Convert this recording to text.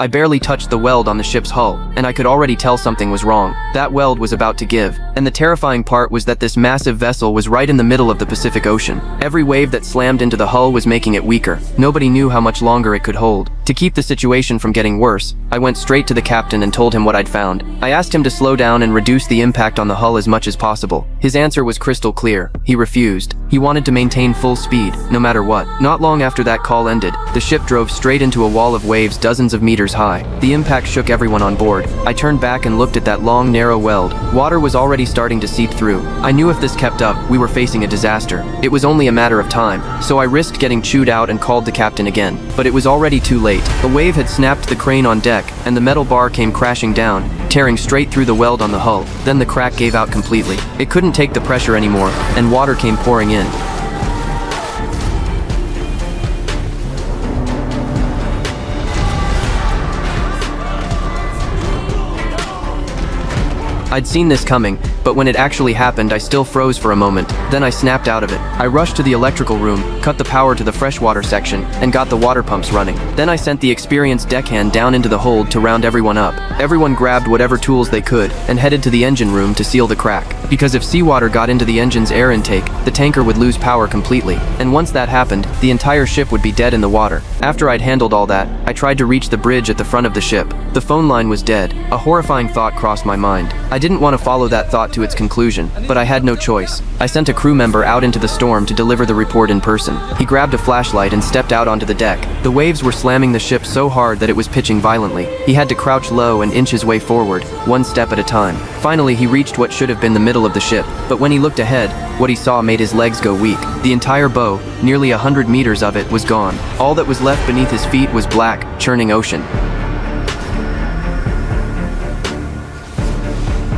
I barely touched the weld on the ship's hull, and I could already tell something was wrong. That weld was about to give, and the terrifying part was that this massive vessel was right in the middle of the Pacific Ocean. Every wave that slammed into the hull was making it weaker. Nobody knew how much longer it could hold. To keep the situation from getting worse, I went straight to the captain and told him what I'd found. I asked him to slow down and reduce the impact on the hull as much as possible. His answer was crystal clear. He refused. He wanted to maintain full speed, no matter what. Not long after that call ended, the ship drove straight into a wall of waves dozens of meters high. The impact shook everyone on board. I turned back and looked at that long, narrow weld. Water was already starting to seep through. I knew if this kept up, we were facing a disaster. It was only a matter of time, so I risked getting chewed out and called the captain again. But it was already too late. A wave had snapped the crane on deck, and the metal bar came crashing down, tearing straight through the weld on the hull. Then the crack gave out completely. It couldn't take the pressure anymore, and water came pouring in. I'd seen this coming, but when it actually happened, I still froze for a moment. Then I snapped out of it. I rushed to the electrical room, cut the power to the freshwater section, and got the water pumps running. Then I sent the experienced deckhand down into the hold to round everyone up. Everyone grabbed whatever tools they could and headed to the engine room to seal the crack. Because if seawater got into the engine's air intake, the tanker would lose power completely. And once that happened, the entire ship would be dead in the water. After I'd handled all that, I tried to reach the bridge at the front of the ship. The phone line was dead. A horrifying thought crossed my mind. I didn't want to follow that thought to its conclusion, but I had no choice. I sent a crew member out into the storm to deliver the report in person. He grabbed a flashlight and stepped out onto the deck. The waves were slamming the ship so hard that it was pitching violently. He had to crouch low and inch his way forward, one step at a time. Finally, he reached what should have been the middle of the ship, but when he looked ahead, what he saw made his legs go weak. The entire bow, nearly 100 meters of it, was gone. All that was left beneath his feet was black, churning ocean.